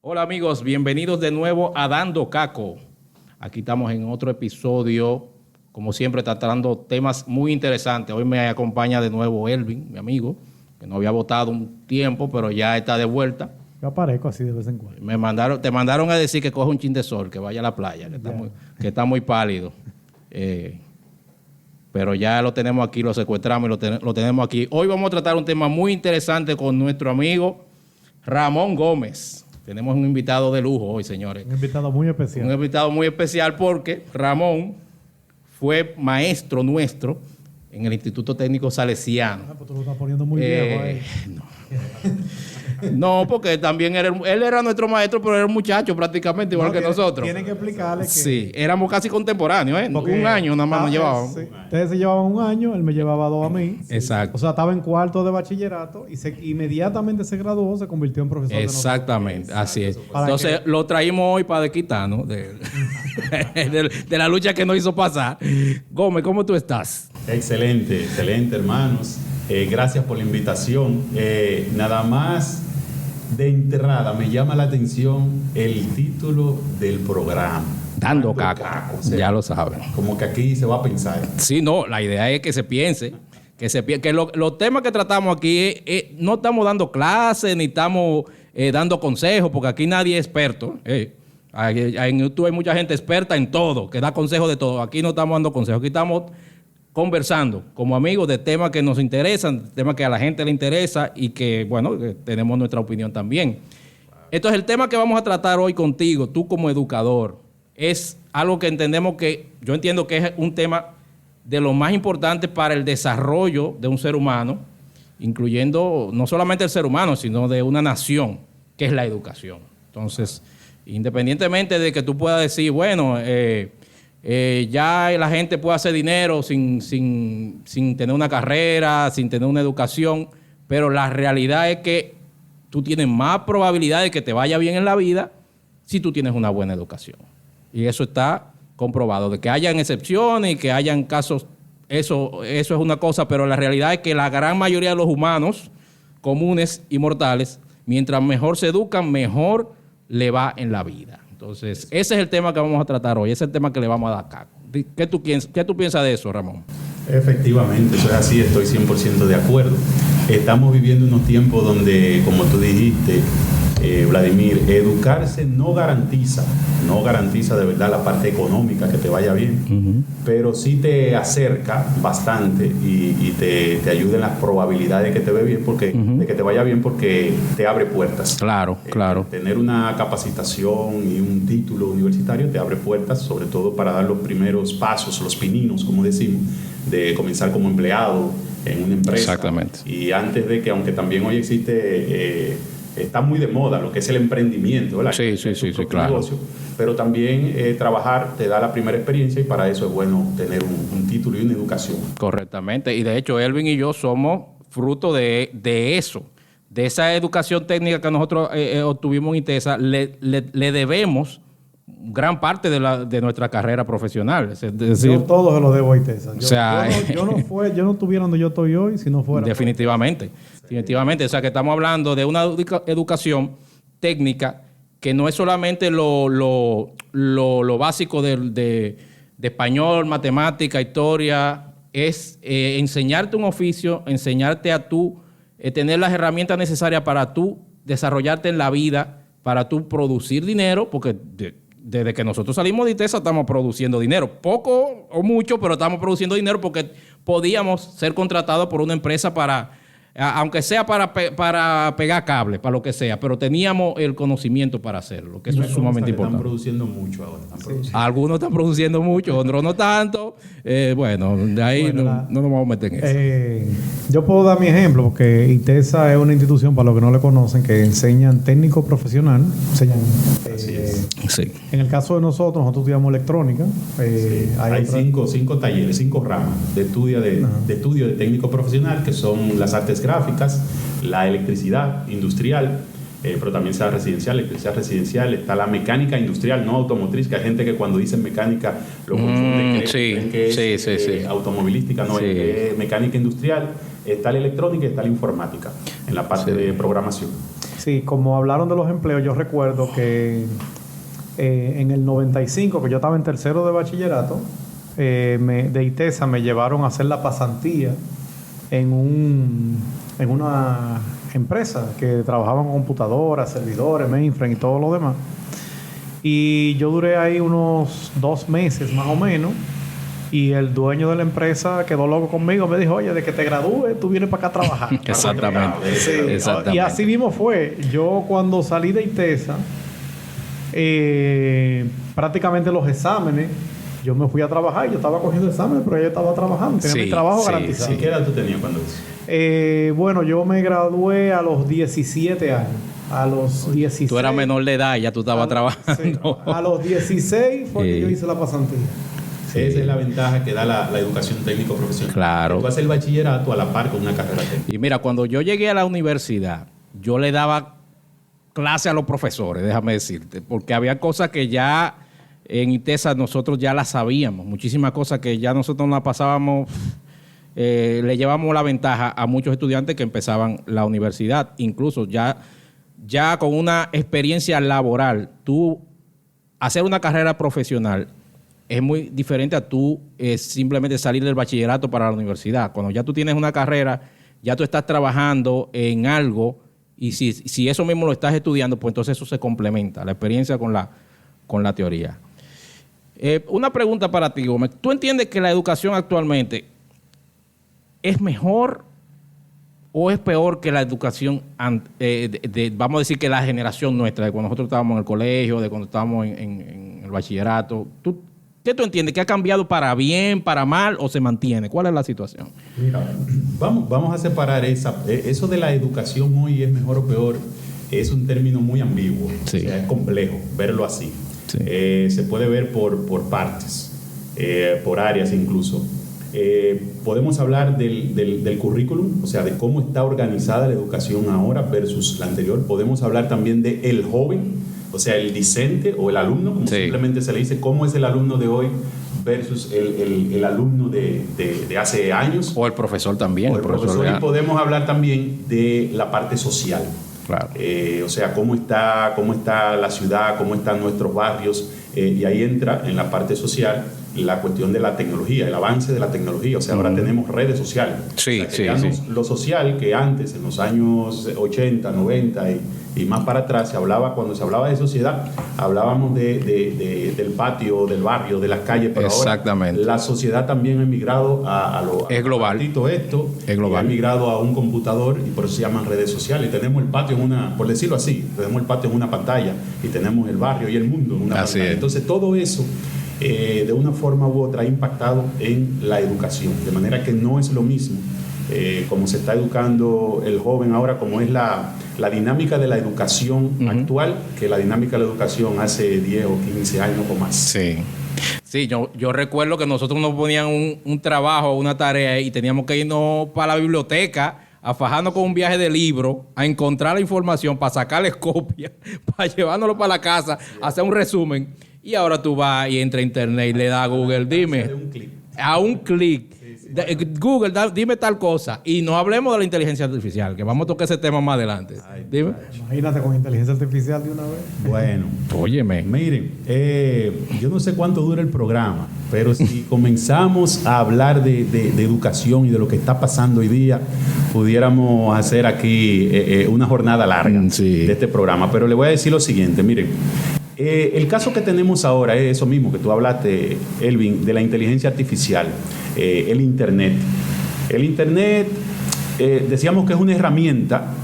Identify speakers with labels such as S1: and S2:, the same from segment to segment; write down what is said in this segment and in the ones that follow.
S1: Hola amigos, bienvenidos de nuevo a Dando Caco. Aquí estamos en otro episodio, como siempre tratando temas muy interesantes. Hoy me acompaña de nuevo Elvin, mi amigo, que no había votado un tiempo, pero ya está de vuelta.
S2: Yo aparezco así de vez en cuando.
S1: Te mandaron a decir que coja un chin de sol, que vaya a la playa, que está muy pálido. Pero ya lo tenemos aquí, lo secuestramos y lo tenemos aquí. Hoy vamos a tratar un tema muy interesante con nuestro amigo Ramón Gómez. Tenemos un invitado de lujo hoy, señores.
S2: Un invitado muy especial.
S1: Un invitado muy especial porque Ramón fue maestro nuestro en el Instituto Técnico Salesiano.
S2: Pues tú lo estás poniendo muy viejo ahí.
S1: No, porque también él era nuestro maestro, pero era un muchacho prácticamente, igual que nosotros.
S2: Tienen que explicarle que...
S1: Sí, éramos casi contemporáneos, ¿eh?
S2: Porque
S1: Un año nada más nos llevábamos.
S2: Sí. Ustedes se llevaban un año, él me llevaba 2 a mí.
S1: Exacto.
S2: O sea, estaba en cuarto de bachillerato y inmediatamente se graduó, se convirtió en profesor.
S1: Exactamente, así es.
S2: ¿Para
S1: Entonces
S2: qué?
S1: lo traímos hoy para desquitarnos de la lucha que nos hizo pasar. Gómez, ¿cómo tú estás?
S3: Excelente, excelente, hermanos. Gracias por la invitación. Nada más de entrada me llama la atención el título del programa.
S1: Dando Caco.
S3: O sea,
S1: Ya lo saben.
S3: como que aquí se va a pensar.
S1: Sí, no, la idea es que se piense. Que los temas que tratamos aquí no estamos dando clases ni estamos dando consejos, porque aquí nadie es experto. En YouTube hay mucha gente experta en todo, que da consejos de todo. Aquí no estamos dando consejos, aquí estamos conversando como amigos de temas que nos interesan, temas que a la gente le interesa y que, bueno, que tenemos nuestra opinión también. Entonces, el tema que vamos a tratar hoy contigo, tú como educador, es algo que yo entiendo que es un tema de lo más importante para el desarrollo de un ser humano, incluyendo no solamente el ser humano, sino de una nación, que es la educación. Entonces, independientemente de que tú puedas decir, bueno, ya la gente puede hacer dinero sin tener una carrera, sin tener una educación, pero la realidad es que tú tienes más probabilidad de que te vaya bien en la vida si tú tienes una buena educación. Y eso está comprobado. De que hayan excepciones y que hayan casos, eso es una cosa, pero la realidad es que la gran mayoría de los humanos comunes y mortales, mientras mejor se educan, mejor le va en la vida. Entonces, ese es el tema que vamos a tratar hoy, ese es el tema que le vamos a dar acá. ¿Qué tú piensas de eso, Ramón?
S3: Efectivamente, eso es así, estoy 100% de acuerdo. Estamos viviendo unos tiempos donde, como tú dijiste, Vladimir, educarse no garantiza de verdad la parte económica que te vaya bien, pero sí te acerca bastante y te ayuda en las probabilidades de que te ve bien, de que te vaya bien, porque te abre puertas.
S1: Claro.
S3: Tener una capacitación y un título universitario te abre puertas, sobre todo para dar los primeros pasos, los pininos, como decimos, de comenzar como empleado en una empresa.
S1: Exactamente.
S3: Y antes de que, aunque también hoy existe... está muy de moda lo que es el emprendimiento, ¿verdad?
S1: Sí, claro.
S3: Negocio, pero también trabajar te da la primera experiencia y para eso es bueno tener un título y una educación.
S1: Correctamente. Y de hecho, Elvin y yo somos fruto de eso, de esa educación técnica que nosotros obtuvimos en ITESA. Le debemos gran parte de nuestra carrera profesional. Es decir,
S2: Yo todo se lo debo a ITESA. Yo no estuviera donde yo estoy hoy si no fuera.
S1: Definitivamente. O sea, que estamos hablando de una educación técnica que no es solamente lo básico de español, matemática, historia, es enseñarte un oficio, enseñarte a tú tener las herramientas necesarias para tú desarrollarte en la vida, para tú producir dinero, porque desde que nosotros salimos de ITESA estamos produciendo dinero. Poco o mucho, pero estamos produciendo dinero porque podíamos ser contratados por una empresa aunque sea para pegar cable, para lo que sea, pero teníamos el conocimiento para hacerlo, que eso es sumamente importante.
S3: Están produciendo mucho ahora.
S1: Algunos están produciendo mucho, otros no tanto. Bueno, de ahí no nos vamos a meter en eso.
S2: Yo puedo dar mi ejemplo, porque ITESA es una institución, para los que no le conocen, que enseñan técnico profesional.
S3: Así es.
S1: Sí.
S2: En el caso de nosotros estudiamos electrónica.
S3: Hay 5 talleres, 5 ramas de estudio de técnico profesional, que son las artes gráficas, la electricidad industrial, pero también sea residencial, electricidad residencial, está la mecánica industrial, no automotriz, que hay gente que cuando dicen mecánica lo confunde, creen que es automovilística, no, es mecánica industrial, está la electrónica y está la informática, en la parte de programación.
S2: Sí, como hablaron de los empleos, yo recuerdo que en el 95, que yo estaba en tercero de bachillerato, de ITESA me llevaron a hacer la pasantía en una empresa que trabajaba con computadoras, servidores, mainframe y todo lo demás. Y yo duré ahí unos 2 meses más o menos. Y el dueño de la empresa quedó loco conmigo. Me dijo, oye, de que te gradúes, tú vienes para acá a trabajar.
S1: Exactamente.
S2: Sí.
S1: Exactamente.
S2: Y así mismo fue. Yo cuando salí de ITESA, prácticamente los exámenes, yo me fui a trabajar. Yo estaba cogiendo exámenes, pero yo estaba trabajando. Tenía mi trabajo garantizado.
S3: ¿Sí? ¿Qué edad tú tenías cuando eso?
S2: Bueno, yo me gradué a los 17 años. A los 16.
S1: Tú eras menor de edad y ya tú estabas trabajando.
S2: Sí, a los 16 fue que yo hice la pasantía.
S3: Sí. Esa es la ventaja que da la educación técnico profesional.
S1: Claro.
S3: Tú haces el bachillerato a la par con una carrera técnica.
S1: Y mira, cuando yo llegué a la universidad, yo le daba clase a los profesores, déjame decirte, porque había cosas que ya en ITESA nosotros ya las sabíamos, muchísimas cosas que ya nosotros nos pasábamos, le llevamos la ventaja a muchos estudiantes que empezaban la universidad, incluso ya con una experiencia laboral, tú hacer una carrera profesional es muy diferente a tú simplemente salir del bachillerato para la universidad. Cuando ya tú tienes una carrera, ya tú estás trabajando en algo y si eso mismo lo estás estudiando, pues entonces eso se complementa, la experiencia con la teoría. Una pregunta para ti, Gómez. ¿Tú entiendes que la educación actualmente es mejor o es peor que la educación, vamos a decir que la generación nuestra, de cuando nosotros estábamos en el colegio, de cuando estábamos en el bachillerato? ¿Qué tú entiendes? ¿Que ha cambiado para bien, para mal o se mantiene? ¿Cuál es la situación?
S3: Mira, vamos a separar eso de la educación hoy es mejor o peor. Es un término muy ambiguo.
S1: Sí.
S3: O sea, es complejo verlo así.
S1: Sí.
S3: Se puede ver por partes, por áreas incluso. Podemos hablar del currículum, o sea, de cómo está organizada la educación ahora versus la anterior. Podemos hablar también de el joven, o sea, el discente o el alumno, como simplemente se le dice, cómo es el alumno de hoy versus el alumno de hace años.
S1: O el profesor también.
S3: O el profesor. Y podemos hablar también de la parte social.
S1: Claro.
S3: O sea, cómo está la ciudad, cómo están nuestros barrios, y ahí entra en la parte social la cuestión de la tecnología, el avance de la tecnología. O sea, ahora tenemos redes sociales.
S1: Sí,
S3: o sea, lo social que antes, en los años 80, 90 y más para atrás, cuando se hablaba de sociedad, hablábamos del patio, del barrio, de las calles, pero ahora la sociedad también ha emigrado a lo
S1: es global.
S3: Es global. Ha emigrado a un computador y por eso se llaman redes sociales. Tenemos el patio por decirlo así, tenemos el patio en una pantalla y tenemos el barrio y el mundo en una pantalla. Entonces todo eso de una forma u otra ha impactado en la educación, de manera que no es lo mismo como se está educando el joven ahora, como es la dinámica de la educación actual, que la dinámica de la educación hace 10 o 15 años o más.
S1: Sí, yo recuerdo que nosotros nos ponían un trabajo, una tarea y teníamos que irnos para la biblioteca a fajarnos con un viaje de libro, a encontrar la información, para sacarles copias, para llevárnoslo para la casa, hacer un resumen. Y ahora tú vas y entras a internet y le das a Google, dime, a un clic. Google, dime tal cosa. Y no hablemos de la inteligencia artificial, que vamos a tocar ese tema más adelante. Dime.
S2: Imagínate con inteligencia artificial de una vez.
S3: Bueno,
S1: óyeme.
S3: Miren, yo no sé cuánto dura el programa, pero si comenzamos a hablar de educación y de lo que está pasando hoy día, pudiéramos hacer aquí una jornada larga de este programa. Pero le voy a decir lo siguiente, miren. El caso que tenemos ahora es eso mismo que tú hablaste, Elvin, de la inteligencia artificial, el Internet. El Internet, decíamos que es una herramienta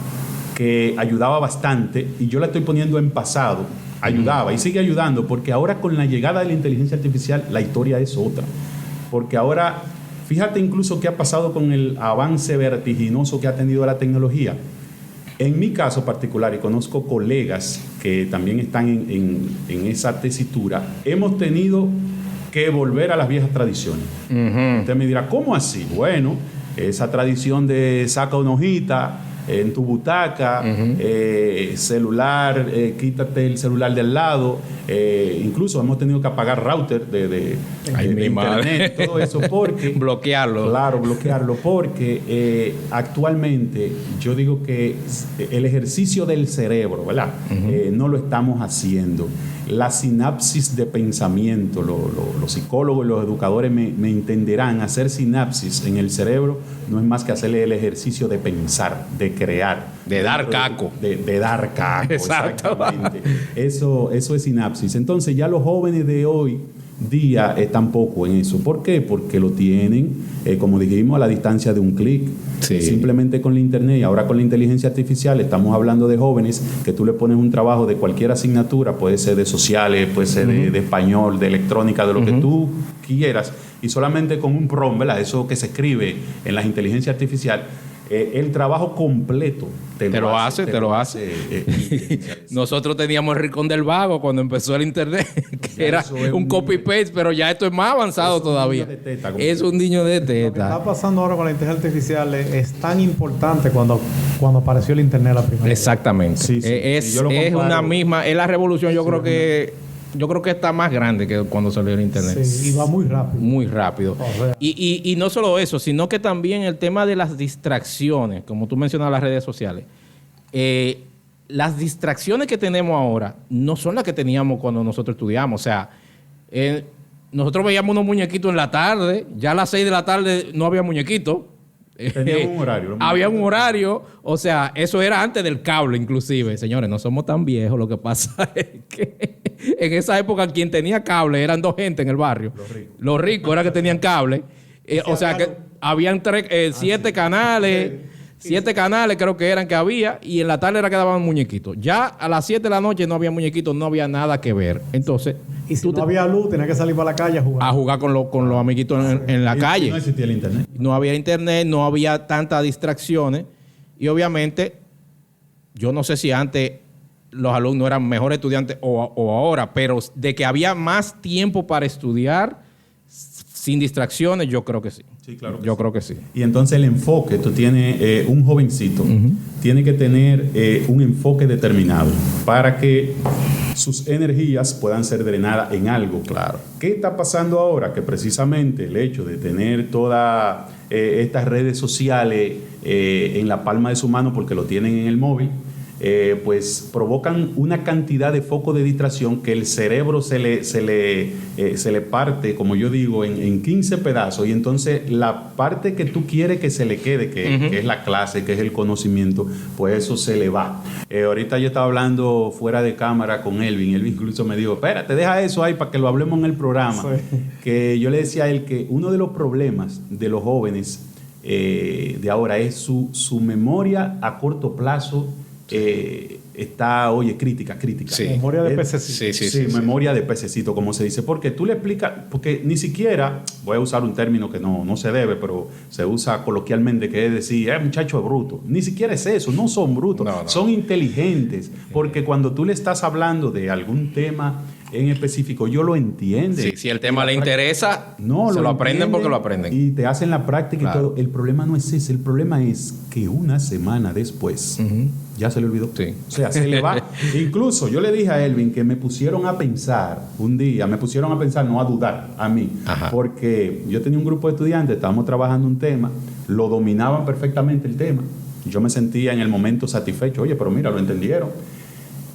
S3: que ayudaba bastante, y yo la estoy poniendo en pasado, ayudaba y sigue ayudando, porque ahora con la llegada de la inteligencia artificial la historia es otra. Porque ahora, fíjate incluso qué ha pasado con el avance vertiginoso que ha tenido la tecnología. En mi caso particular, y conozco colegas que también están en esa tesitura, hemos tenido que volver a las viejas tradiciones. Usted me dirá, ¿cómo así? Bueno, esa tradición de saca una hojita en tu butaca, celular, quítate el celular del lado, Incluso hemos tenido que apagar router de internet, todo eso, porque...
S1: bloquearlo.
S3: Claro, bloquearlo, porque actualmente yo digo que el ejercicio del cerebro, ¿verdad? No lo estamos haciendo. La sinapsis de pensamiento, los psicólogos y los educadores me entenderán, hacer sinapsis en el cerebro no es más que hacerle el ejercicio de pensar, de crear.
S1: De dar caco.
S3: De dar caco,
S1: Exacto.
S3: exactamente. Eso es sinapsis. Entonces ya los jóvenes de hoy día están poco en eso. ¿Por qué? Porque lo tienen, como dijimos, a la distancia de un clic.
S1: Sí.
S3: Simplemente con la internet y ahora con la inteligencia artificial estamos hablando de jóvenes que tú le pones un trabajo de cualquier asignatura, puede ser de sociales, puede ser de español, de electrónica, de lo que tú quieras, y solamente con un prompt, ¿verdad? Eso que se escribe en la inteligencia artificial, el trabajo completo te lo hace.
S1: Nosotros teníamos el Rincón del Vago cuando empezó el internet, que era un copy-paste, pero ya esto es más avanzado todavía. Es un niño de
S2: Lo que está
S1: teta.
S2: pasando ahora con la inteligencia artificial es tan importante cuando apareció el internet la primera vez.
S1: Exactamente.
S3: Sí, sí.
S1: Es
S3: Yo lo comparo.
S1: una misma, es la revolución, yo creo que está más grande que cuando salió el internet.
S2: Sí, y va muy rápido.
S1: Muy rápido.
S2: O sea.
S1: Y no solo eso, sino que también el tema de las distracciones, como tú mencionabas, las redes sociales. Las distracciones que tenemos ahora no son las que teníamos cuando nosotros estudiamos. O sea, nosotros veíamos unos muñequitos en la tarde, ya a las 6 de la tarde no había muñequitos.
S3: Teníamos un horario.
S1: Había un horario, o sea, eso era antes del cable inclusive. Señores, no somos tan viejos, lo que pasa es que en esa época quien tenía cable eran dos gente en el barrio. Los ricos eran que tenían cable. O sea que habían 7 canales. 7 canales creo que eran que había, y en la tarde era que daban muñequitos. Ya a las 7 de la noche no había muñequitos, no había nada que ver. Entonces,
S2: Y si no había luz, tenía que salir para la calle a jugar.
S1: a jugar con los amiguitos en la calle.
S3: No existía el internet.
S1: No había internet, no había tantas distracciones. Y obviamente, yo no sé si antes los alumnos eran mejores estudiantes o ahora, pero de que había más tiempo para estudiar sin distracciones, yo creo que sí.
S3: Sí, claro que
S1: yo
S3: sí.
S1: creo que sí.
S3: Y entonces el enfoque, tú tienes un jovencito, tiene que tener un enfoque determinado para que sus energías puedan ser drenadas en algo.
S1: Claro.
S3: ¿Qué está pasando ahora? Que precisamente el hecho de tener todas estas redes sociales en la palma de su mano, porque lo tienen en el móvil, pues provocan una cantidad de focos de distracción que el cerebro se le parte, como yo digo, en 15 pedazos, y entonces la parte que tú quieres que se le quede, que es la clase, que es el conocimiento, pues eso se le va. Ahorita yo estaba hablando fuera de cámara con Elvin incluso me dijo, espérate, deja eso ahí para que lo hablemos en el programa.
S2: Sí. Que
S3: yo le decía a él que uno de los problemas de los jóvenes de ahora es su memoria a corto plazo. Está, oye, crítica.
S1: Sí.
S2: Memoria de pececito.
S1: Sí,
S3: memoria de pececito, como se dice. Porque tú le explicas, porque ni siquiera, voy a usar un término que no se debe, pero se usa coloquialmente, que es decir, muchacho es bruto. Ni siquiera es eso, no son brutos,
S1: No.
S3: son inteligentes. Porque cuando tú le estás hablando de algún tema en específico, ellos lo entienden.
S1: Sí, si el tema le interesa,
S3: No,
S1: se lo aprenden
S3: entienden
S1: porque lo aprenden.
S3: Y te hacen la práctica
S1: Claro.
S3: y todo. El problema no es ese, el problema es que una semana después ya se le olvidó.
S1: Sí.
S3: O sea, se le va. Incluso yo le dije a Elvin que me pusieron a pensar un día, no a dudar, a mí.
S1: Ajá.
S3: Porque yo tenía un grupo de estudiantes, estábamos trabajando un tema, lo dominaban perfectamente el tema. Yo me sentía en el momento satisfecho, oye, pero mira, lo entendieron.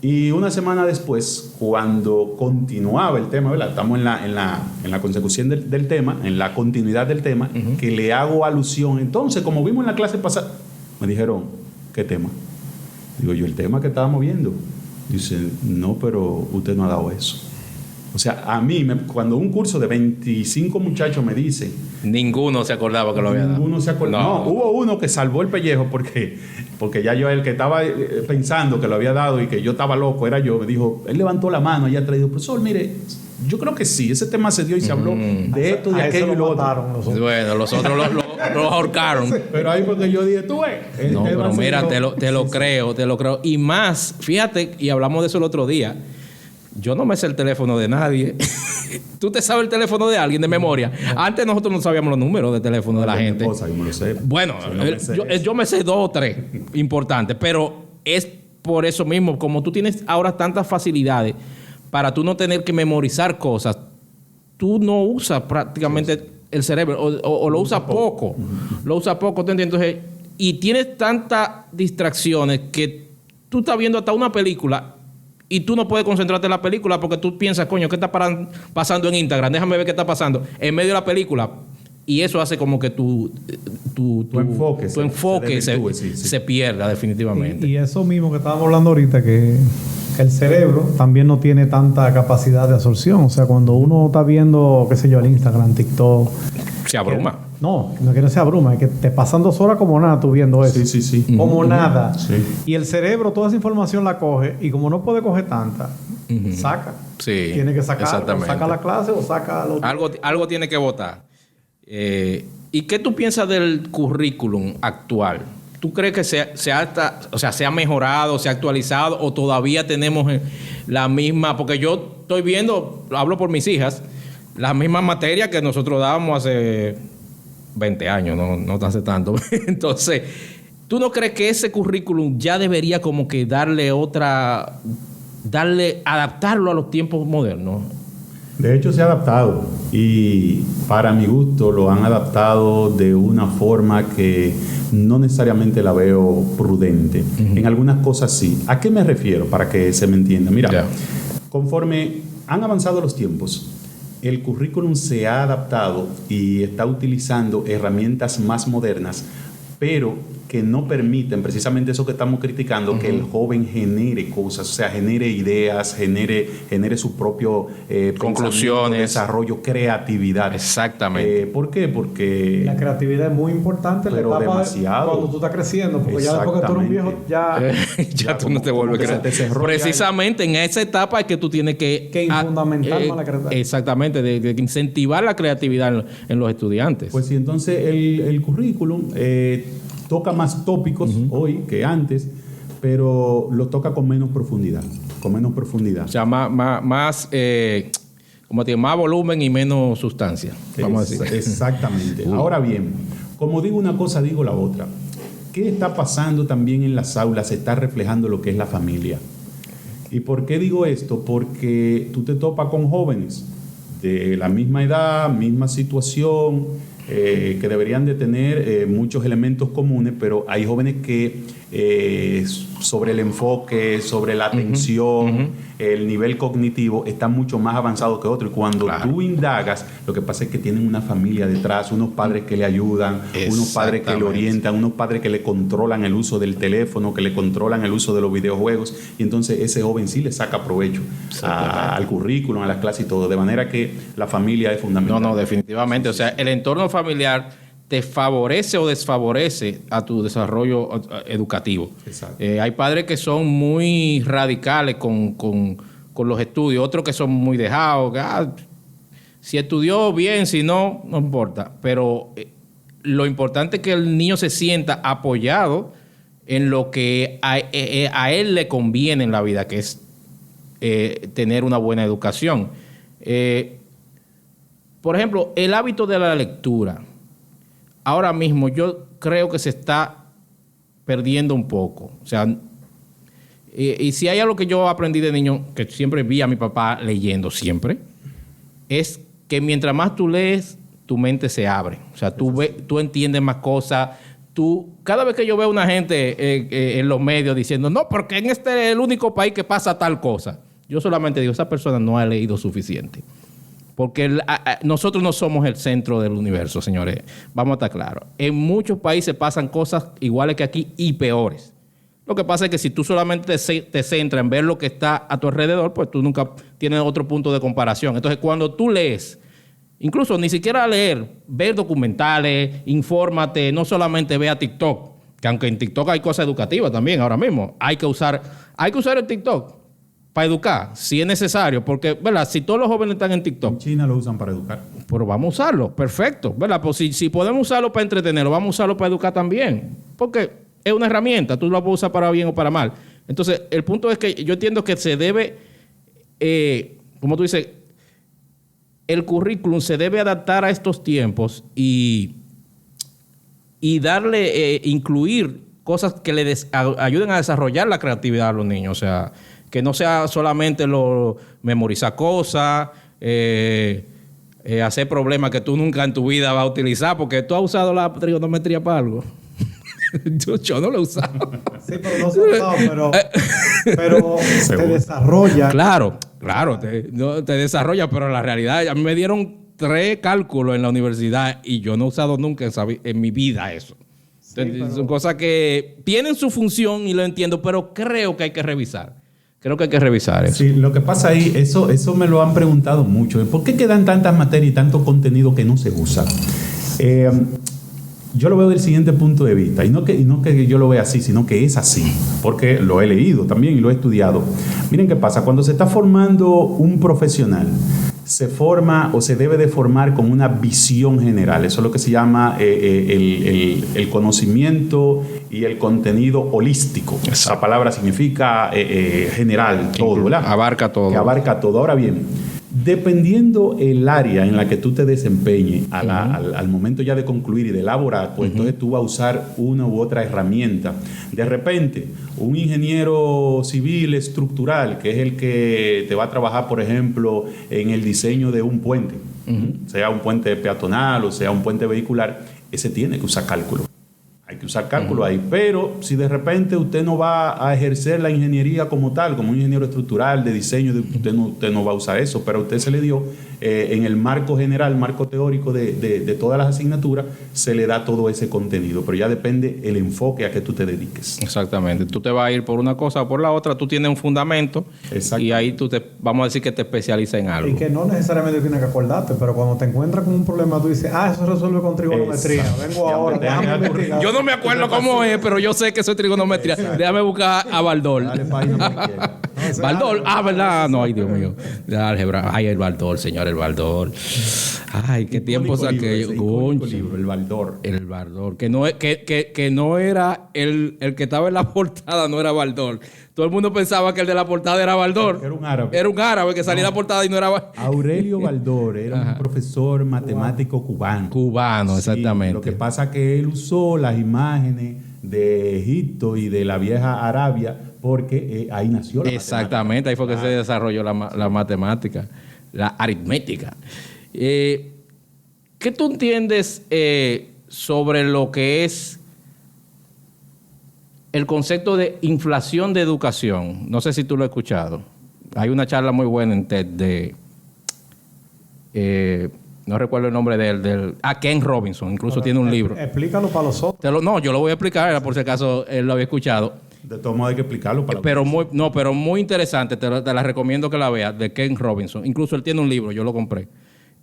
S3: Y una semana después, cuando continuaba el tema, ¿verdad? Estamos en la consecución del tema, en la continuidad del tema, que le hago alusión. Entonces, como vimos en la clase pasada, me dijeron, ¿qué tema? Digo yo, el tema que estábamos viendo. Dice, no, pero usted no ha dado eso. O sea, a mí, cuando un curso de 25 muchachos me dice...
S1: Ninguno se acordaba que lo había dado.
S3: Ninguno se acordaba. No, hubo uno que salvó el pellejo porque ya yo, el que estaba pensando que lo había dado y que yo estaba loco, era yo, me dijo, él levantó la mano allá atrás y dijo, profesor, mire, yo creo que sí, ese tema se dio y se habló de esto, de aquello y lo otro.
S1: Bueno, los otros los ahorcaron.
S3: Pero ahí porque yo dije, tú ves.
S1: No, pero mira, te lo creo. Y más, fíjate, y hablamos de eso el otro día, yo no me sé el teléfono de nadie. ¿Tú te sabes el teléfono de alguien de memoria? Antes nosotros no sabíamos los números de teléfono de la gente.
S3: Yo me lo sé.
S1: Bueno, yo me sé 2 o 3 importantes, pero es por eso mismo, como tú tienes ahora tantas facilidades para tú no tener que memorizar cosas, tú no usas prácticamente el cerebro o lo usas poco. Lo usas poco, ¿te entiendes? Entonces, y tienes tantas distracciones que tú estás viendo hasta una película y tú no puedes concentrarte en la película porque tú piensas, coño, ¿qué está pasando en Instagram? Déjame ver qué está pasando en medio de la película. Y eso hace como que tu enfoque se pierda definitivamente.
S2: Y eso mismo que estábamos hablando ahorita, que el cerebro también no tiene tanta capacidad de absorción. O sea, cuando uno está viendo, qué sé yo, el Instagram, TikTok...
S1: Se abruma.
S2: No es que no se abruma, es que te pasan 2 horas como nada tú viendo eso.
S3: Sí.
S2: Como nada.
S3: Sí.
S2: Y el cerebro toda esa información la coge y como no puede coger tanta, saca.
S1: Sí.
S2: Tiene que sacar,
S1: exactamente.
S2: o saca la clase o saca lo
S1: Algo tiene que votar. ¿Y qué tú piensas del currículum actual? ¿Tú crees que se ha mejorado, se ha actualizado o todavía tenemos la misma? Porque yo estoy viendo, hablo por mis hijas, las mismas materias que nosotros dábamos hace 20 años, no hace tanto. Entonces, ¿tú no crees que ese currículum ya debería como que adaptarlo a los tiempos modernos?
S3: De hecho, se ha adaptado y para mi gusto lo han adaptado de una forma que no necesariamente la veo prudente. En algunas cosas sí. ¿A qué me refiero? Para que se me entienda. Mira, conforme han avanzado los tiempos, el currículum se ha adaptado y está utilizando herramientas más modernas, pero que no permiten precisamente eso que estamos criticando, que el joven genere cosas, o sea, genere ideas, genere su propio
S1: conclusiones,
S3: desarrollo, creatividad.
S1: Exactamente.
S3: ¿Por qué? Porque
S2: la creatividad es muy importante en la etapa
S3: demasiado.
S2: Cuando tú estás creciendo, porque ya después que tú eres un viejo, ya
S1: tú no te vuelves a crecer. Precisamente en esa etapa es que tú tienes que
S2: fundamentar más la creatividad.
S1: Exactamente, de incentivar la creatividad en los estudiantes.
S3: Pues sí, entonces el currículum toca más tópicos hoy que antes, pero lo toca con menos profundidad.
S1: O sea, más volumen y menos sustancia, vamos a decir.
S3: Exactamente. Ahora bien, como digo una cosa, digo la otra. ¿Qué está pasando también en las aulas? Se está reflejando lo que es la familia. ¿Y por qué digo esto? Porque tú te topas con jóvenes de la misma edad, misma situación, que deberían de tener muchos elementos comunes, pero hay jóvenes que sobre el enfoque, sobre la atención, el nivel cognitivo están mucho más avanzados que otros. Y cuando tú indagas, lo que pasa es que tienen una familia detrás, unos padres que le ayudan, unos padres que le orientan, unos padres que le controlan el uso del teléfono, que le controlan el uso de los videojuegos, y entonces ese joven sí le saca provecho al currículum, a las clases y todo, de manera que la familia es fundamental.
S1: No, definitivamente. O sea, el entorno familiar te favorece o desfavorece a tu desarrollo educativo. Hay padres que son muy radicales con los estudios, otros que son muy dejados. Si estudió bien, si no, no importa. Pero lo importante es que el niño se sienta apoyado en lo que a él le conviene en la vida, que es tener una buena educación. Por ejemplo, el hábito de la lectura. Ahora mismo yo creo que se está perdiendo un poco. O sea, y si hay algo que yo aprendí de niño, que siempre vi a mi papá leyendo siempre, es que mientras más tú lees, tu mente se abre. O sea, tú entiendes más cosas. Cada vez que yo veo a una gente en los medios diciendo, no, porque en este es el único país que pasa tal cosa, yo solamente digo, esa persona no ha leído suficiente. Porque nosotros no somos el centro del universo, señores. Vamos a estar claros. En muchos países pasan cosas iguales que aquí y peores. Lo que pasa es que si tú solamente te centras en ver lo que está a tu alrededor, pues tú nunca tienes otro punto de comparación. Entonces, cuando tú lees, incluso ni siquiera leer, ver documentales, infórmate, no solamente vea TikTok, que aunque en TikTok hay cosas educativas también ahora mismo. Hay que usar el TikTok para educar, si es necesario, porque, ¿verdad? Si todos los jóvenes están en TikTok.
S3: En China lo usan para educar.
S1: Pero vamos a usarlo, perfecto, ¿verdad? Pues si podemos usarlo para entretenerlo, vamos a usarlo para educar también, porque es una herramienta, tú la puedes usar para bien o para mal. Entonces, el punto es que yo entiendo que se debe, como tú dices, el currículum se debe adaptar a estos tiempos y darle, incluir cosas que le ayuden a desarrollar la creatividad a los niños. O sea, Que no sea solamente memorizar cosas, hacer problemas que tú nunca en tu vida vas a utilizar, porque tú has usado la trigonometría para algo. Yo no lo he usado.
S2: Sí, pero no se ha usado, pero te desarrolla.
S1: Claro, te desarrolla, pero en la realidad, a mí me dieron 3 cálculos en la universidad y yo no he usado nunca en mi vida eso. Entonces, son cosas que tienen su función y lo entiendo, pero creo que hay que revisar. Creo que hay que revisar eso.
S3: Sí, lo que pasa ahí, eso me lo han preguntado mucho. ¿Por qué quedan tantas materias y tanto contenido que no se usa? Yo lo veo del siguiente punto de vista, y no que yo lo vea así, sino que es así, porque lo he leído también y lo he estudiado. Miren qué pasa, cuando se está formando un profesional, se forma o se debe de formar con una visión general. Eso es lo que se llama el conocimiento y el contenido holístico. Exacto. Esa palabra significa general, todo, ¿verdad?
S1: Abarca todo.
S3: Que abarca todo. Ahora bien, dependiendo el área en la que tú te desempeñes al momento ya de concluir y de elaborar, pues entonces tú vas a usar una u otra herramienta. De repente, un ingeniero civil estructural, que es el que te va a trabajar, por ejemplo, en el diseño de un puente, sea un puente peatonal o sea un puente vehicular, ese tiene que usar cálculo. Hay que usar cálculo ahí, pero si de repente usted no va a ejercer la ingeniería como tal, como un ingeniero estructural de diseño, usted no va a usar eso, pero a usted se le dio en el marco general, marco teórico de todas las asignaturas, se le da todo ese contenido, pero ya depende el enfoque a que tú te dediques.
S1: Exactamente, tú te vas a ir por una cosa o por la otra, tú tienes un fundamento y ahí vamos a decir que te especializas en algo.
S2: Y que no necesariamente tienes que acordarte, pero cuando te encuentras con un problema, tú dices, eso se resuelve con trigonometría. Vengo ahora, déjame investigar.
S1: Yo no me acuerdo cómo es, pero yo sé que eso es trigonometría. Déjame buscar a Baldor. Baldor, ¿verdad? No, ay, Dios mío. De álgebra. Ay, el Baldor, señor, el Baldor. Ay, qué tiempo saqué.
S3: El Baldor.
S1: El Baldor. Que no era el que estaba en la portada, no era Baldor. Todo el mundo pensaba que el de la portada era Baldor.
S3: Era un árabe.
S1: Era un árabe que salía en la portada y no era Baldor.
S3: Aurelio Baldor era un profesor matemático cubano.
S1: Cubano, exactamente.
S3: Sí, lo que pasa es que él usó las imágenes de Egipto y de la vieja Arabia porque ahí nació la
S1: exactamente, matemática. Ahí fue que se desarrolló la matemática, la aritmética. ¿Qué tú entiendes sobre lo que es el concepto de inflación de educación? No sé si tú lo has escuchado. Hay una charla muy buena en TED no recuerdo el nombre de él, Ken Robinson, incluso tiene un libro.
S2: Explícalo para los otros.
S1: No, yo lo voy a explicar, por si acaso él lo había escuchado.
S3: De todo modo hay que explicarlo para
S1: pero muy interesante, te la recomiendo que la veas, de Ken Robinson. Incluso él tiene un libro, yo lo compré,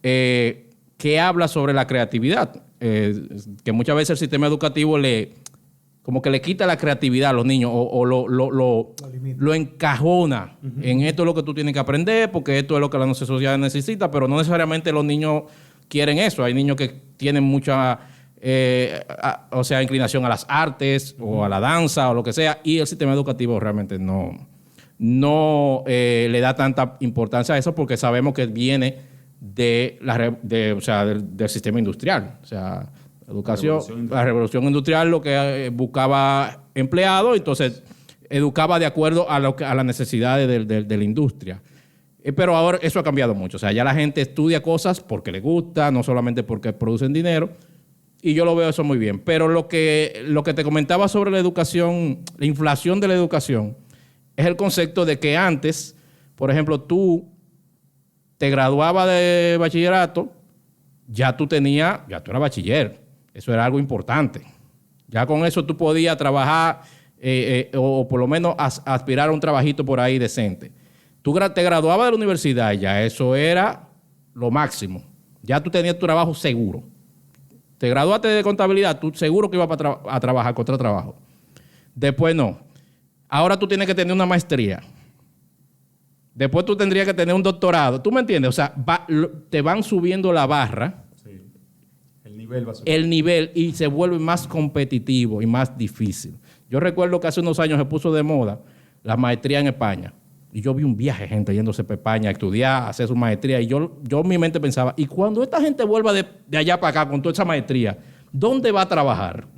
S1: que habla sobre la creatividad, que muchas veces el sistema educativo como que le quita la creatividad a los niños o lo encajona. En esto es lo que tú tienes que aprender, porque esto es lo que la sociedad necesita, pero no necesariamente los niños quieren eso. Hay niños que tienen mucha inclinación a las artes o a la danza o lo que sea, y el sistema educativo realmente no le da tanta importancia a eso, porque sabemos que viene del sistema industrial. O sea, la revolución industrial lo que buscaba empleados, entonces educaba de acuerdo a las necesidades de la industria. Pero ahora eso ha cambiado mucho. O sea, ya la gente estudia cosas porque le gusta, no solamente porque producen dinero. Y yo lo veo eso muy bien. Pero lo que te comentaba sobre la educación, la inflación de la educación, es el concepto de que antes, por ejemplo, tú te graduabas de bachillerato, ya tú eras bachiller. Eso era algo importante. Ya con eso tú podías trabajar o por lo menos aspirar a un trabajito por ahí decente. Tú te graduabas de la universidad y ya eso era lo máximo. Ya tú tenías tu trabajo seguro. Te graduaste de contabilidad, tú seguro que ibas a trabajar contra trabajo. Después no. Ahora tú tienes que tener una maestría. Después tú tendrías que tener un doctorado. ¿Tú me entiendes? O sea, te van subiendo la barra. El nivel y se vuelve más competitivo y más difícil. Yo recuerdo que hace unos años se puso de moda la maestría en España. Y yo vi un viaje de gente yéndose para España a estudiar, a hacer su maestría. Y yo en mi mente pensaba, y cuando esta gente vuelva de allá para acá con toda esa maestría, ¿dónde va a trabajar?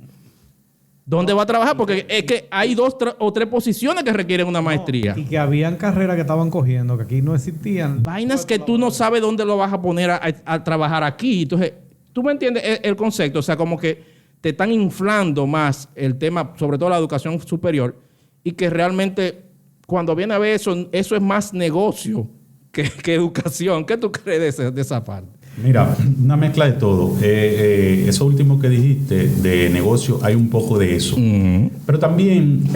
S1: ¿Dónde va a trabajar? Porque es que hay 2 o 3 posiciones que requieren una maestría.
S2: Y que habían carreras que estaban cogiendo, que aquí no existían.
S1: Vainas que tú no sabes dónde lo vas a poner a trabajar aquí. Entonces, ¿tú me entiendes el concepto? O sea, como que te están inflando más el tema, sobre todo la educación superior, y que realmente cuando viene a ver eso es más negocio que educación. ¿Qué tú crees de esa parte?
S3: Mira, una mezcla de todo. Eso último que dijiste de negocio, hay un poco de eso. Pero también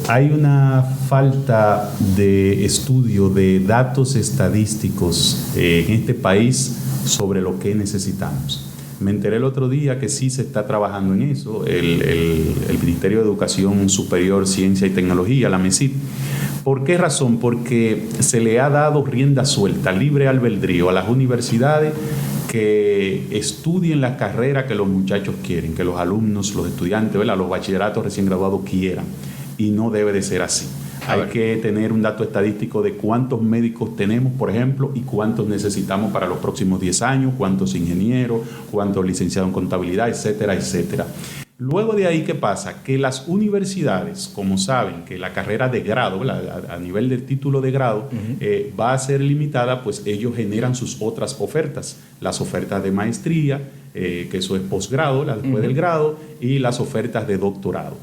S3: hay una falta de estudio de datos estadísticos en este país sobre lo que necesitamos. Me enteré el otro día que sí se está trabajando en eso. El Ministerio de Educación Superior, Ciencia y Tecnología, la MESIT. ¿Por qué razón? Porque se le ha dado rienda suelta, libre albedrío a las universidades que estudien la carrera que los muchachos quieren, que los alumnos, los estudiantes, ¿verdad?, los bachilleratos recién graduados quieran. Y no debe de ser así. Hay que tener un dato estadístico de cuántos médicos tenemos, por ejemplo, y cuántos necesitamos para los próximos 10 años, cuántos ingenieros, cuántos licenciados en contabilidad, etcétera, etcétera. Luego de ahí, ¿qué pasa? Que las universidades, como saben que la carrera de grado, a nivel del título de grado, va a ser limitada, pues ellos generan sus otras ofertas. Las ofertas de maestría, que eso es posgrado, después del grado, y las ofertas de doctorado.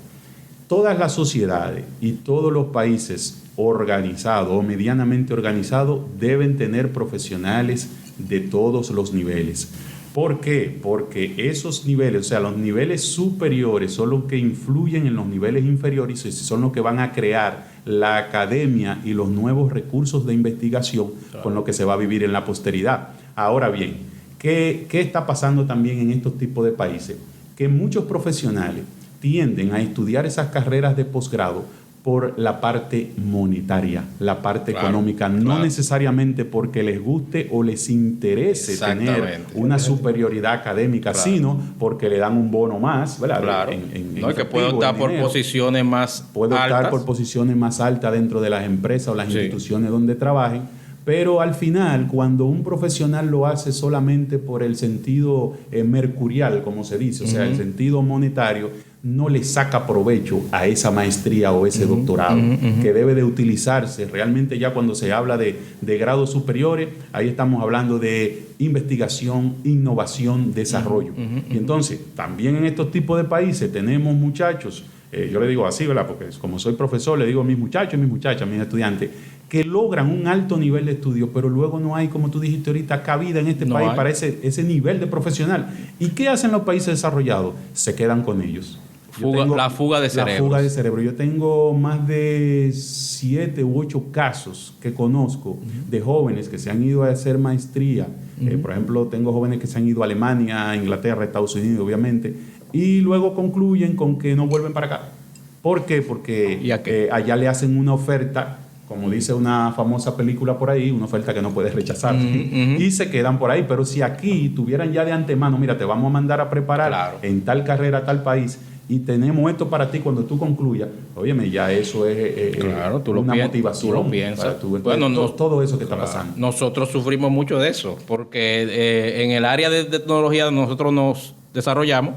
S3: Todas las sociedades y todos los países organizados o medianamente organizados deben tener profesionales de todos los niveles. ¿Por qué? Porque esos niveles, o sea, los niveles superiores son los que influyen en los niveles inferiores y son los que van a crear la academia y los nuevos recursos de investigación con lo que se va a vivir en la posteridad. Ahora bien, ¿qué está pasando también en estos tipos de países? Que muchos profesionales tienden a estudiar esas carreras de posgrado por la parte monetaria, la parte económica, no necesariamente porque les guste o les interese tener una superioridad académica, sino porque le dan un bono más, ¿verdad?
S1: Claro. No, que puede optar por posiciones más altas.
S3: Puede optar por posiciones más altas dentro de las empresas o las instituciones donde trabajen. Pero al final, cuando un profesional lo hace solamente por el sentido mercurial, como se dice, o sea, el sentido monetario, no le saca provecho a esa maestría o ese doctorado, que debe de utilizarse realmente ya cuando se habla de grados superiores. Ahí estamos hablando de investigación, innovación, desarrollo. Y entonces, también en estos tipos de países tenemos muchachos, yo le digo así, ¿verdad? Porque como soy profesor, le digo a mis muchachos y mis muchachas, a mis estudiantes, que logran un alto nivel de estudio, pero luego no hay, como tú dijiste ahorita, cabida en este país para ese nivel de profesional. ¿Y qué hacen los países desarrollados? Se quedan con ellos.
S1: La fuga de cerebros.
S3: La fuga de cerebro. Yo tengo más de 7 u 8 casos que conozco de jóvenes que se han ido a hacer maestría. Por ejemplo, tengo jóvenes que se han ido a Alemania, Inglaterra, Estados Unidos, obviamente, y luego concluyen con que no vuelven para acá. ¿Por qué? Porque allá le hacen una oferta, como dice una famosa película por ahí, una oferta que no puedes rechazar. Y se quedan por ahí. Pero si aquí tuvieran ya de antemano, mira, te vamos a mandar a preparar en tal carrera, tal país, y tenemos esto para ti cuando tú concluyas, óyeme, ya eso es una motivación.
S1: Tú lo piensas.
S3: Para tú. Entonces, todo eso que está pasando.
S1: Nosotros sufrimos mucho de eso, porque en el área de tecnología donde nosotros nos desarrollamos,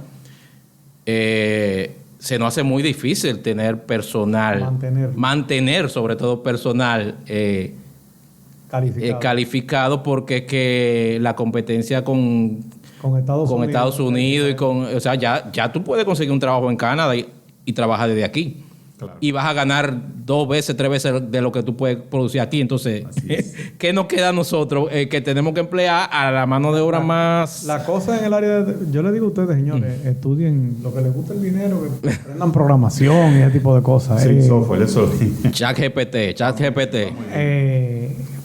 S1: se nos hace muy difícil tener personal, mantener sobre todo personal calificado, porque es que la competencia con Estados Unidos y o sea, ya tú puedes conseguir un trabajo en Canadá y trabajar desde aquí. Claro. Y vas a ganar 2 veces, 3 veces de lo que tú puedes producir aquí. Entonces, ¿qué nos queda a nosotros? Que tenemos que emplear a la mano de obra más...
S2: La cosa en el área yo le digo a ustedes, señores, estudien lo que les gusta el dinero, que aprendan programación y ese tipo de cosas.
S3: Sí, software, eso.
S1: ChatGPT.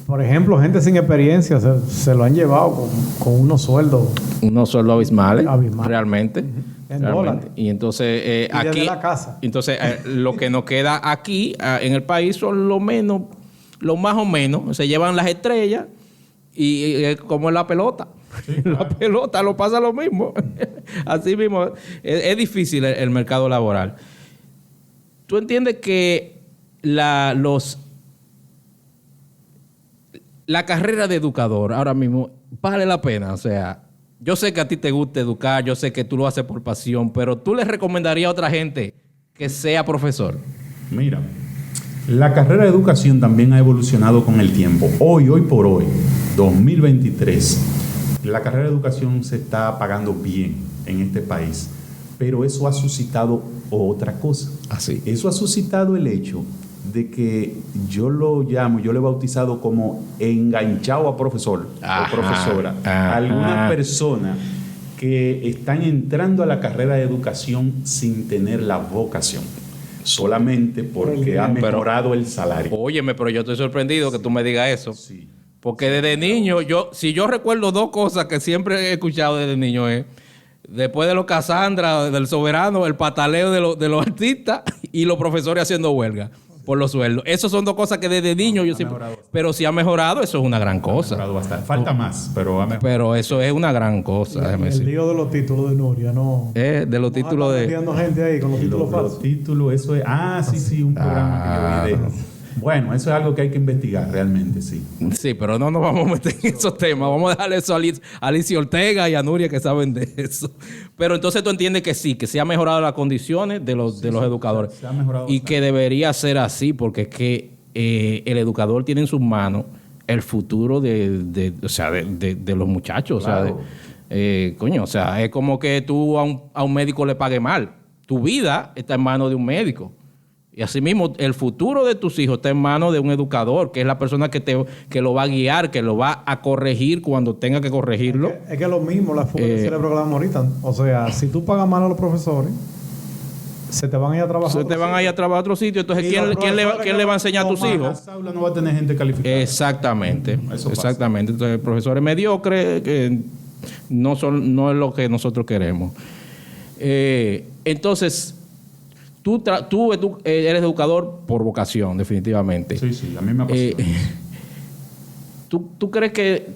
S2: Por ejemplo, gente sin experiencia se lo han llevado con unos sueldos.
S1: Unos sueldos abismales. Realmente.
S2: En dólares.
S1: Y entonces
S2: y
S1: aquí...
S2: la casa.
S1: Entonces, lo que nos queda aquí en el país son lo más o menos. Se llevan las estrellas y como es la pelota. Sí, claro. La pelota lo pasa lo mismo. Así mismo. Es difícil el mercado laboral. ¿Tú entiendes que la carrera de educador ahora mismo vale la pena? O sea, yo sé que a ti te gusta educar, yo sé que tú lo haces por pasión, pero ¿tú le recomendarías a otra gente que sea profesor?
S3: Mira, la carrera de educación también ha evolucionado con el tiempo. Hoy por hoy, 2023, la carrera de educación se está pagando bien en este país, pero eso ha suscitado otra cosa.
S1: Así.
S3: Eso ha suscitado el hecho de que yo lo he bautizado como enganchado a profesor o profesora. Alguna persona que están entrando a la carrera de educación sin tener la vocación, solamente porque ha mejorado el salario.
S1: Óyeme, pero yo estoy sorprendido que tú me digas eso.
S3: Sí.
S1: Porque desde niño, si yo recuerdo dos cosas que siempre he escuchado desde niño es, después de los Casandra, del Soberano, el pataleo de los artistas y los profesores haciendo huelga por los sueldos. Esas son dos cosas que desde niño yo siempre... Pero si ha mejorado, eso es una gran cosa.
S3: Ha mejorado bastante. Falta más, pero ha mejorado.
S1: Pero eso es una gran cosa.
S2: El lío de los títulos de Nuria, ¿no?
S1: De los títulos de...
S2: gente ahí con los títulos falsos.
S3: Los títulos, eso es... Sí, un programa que yo vi de... Bueno, eso es algo que hay que investigar realmente, sí.
S1: Sí, pero no nos vamos a meter en esos temas. Vamos a dejarle eso a Alicia Ortega y a Nuria que saben de eso. Pero entonces tú entiendes que sí, que se han mejorado las condiciones de los educadores.
S3: Se ha mejorado
S1: y que debería ser así, porque es que el educador tiene en sus manos el futuro de los muchachos.
S3: Claro.
S1: O sea, es como que tú a un médico le pague mal. Tu vida está en manos de un médico. Y asimismo, el futuro de tus hijos está en manos de un educador, que es la persona que lo va a guiar, que lo va a corregir cuando tenga que corregirlo.
S2: Es que es lo mismo, la fuga de cerebro que hablamos ahorita. O sea, si tú pagas mal a los profesores, se te van a ir a trabajar.
S1: Se te van a ir a trabajar a otro sitio. Entonces, ¿quién le va a enseñar a tus hijos?
S3: Las aulas no va a tener gente calificada.
S1: Exactamente.
S3: Eso pasa.
S1: Exactamente. Entonces, profesores mediocres que no es lo que nosotros queremos. Entonces... Tú eres educador por vocación, definitivamente.
S3: Sí, a mí me apasiona.
S1: ¿Tú crees que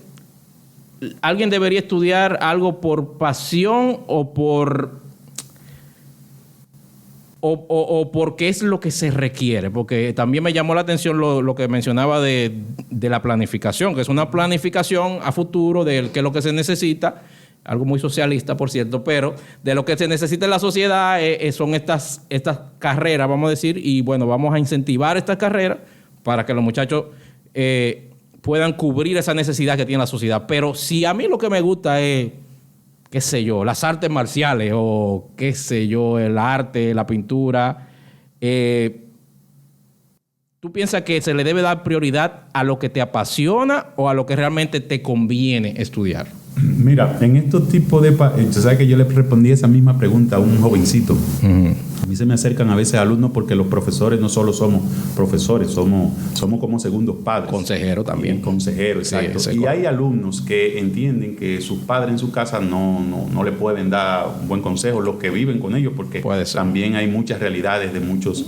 S1: alguien debería estudiar algo por pasión o porque es lo que se requiere? Porque también me llamó la atención lo que mencionaba de la planificación, que es una planificación a futuro de qué es lo que se necesita. Algo muy socialista, por cierto, pero de lo que se necesita en la sociedad son estas carreras, vamos a decir, y bueno, vamos a incentivar estas carreras para que los muchachos puedan cubrir esa necesidad que tiene la sociedad. Pero si a mí lo que me gusta es, qué sé yo, las artes marciales o qué sé yo, el arte, la pintura, ¿tú piensas que se le debe dar prioridad a lo que te apasiona o a lo que realmente te conviene estudiar?
S3: Mira, en estos tipos de... Tú sabes que yo le respondí esa misma pregunta a un jovencito. Uh-huh. A mí se me acercan a veces alumnos porque los profesores no solo somos profesores, somos como segundos padres.
S1: Consejero también.
S3: Consejero, exacto. Sí, y hay alumnos que entienden que sus padres en su casa no le pueden dar un buen consejo, los que viven con ellos, porque también hay muchas realidades de muchos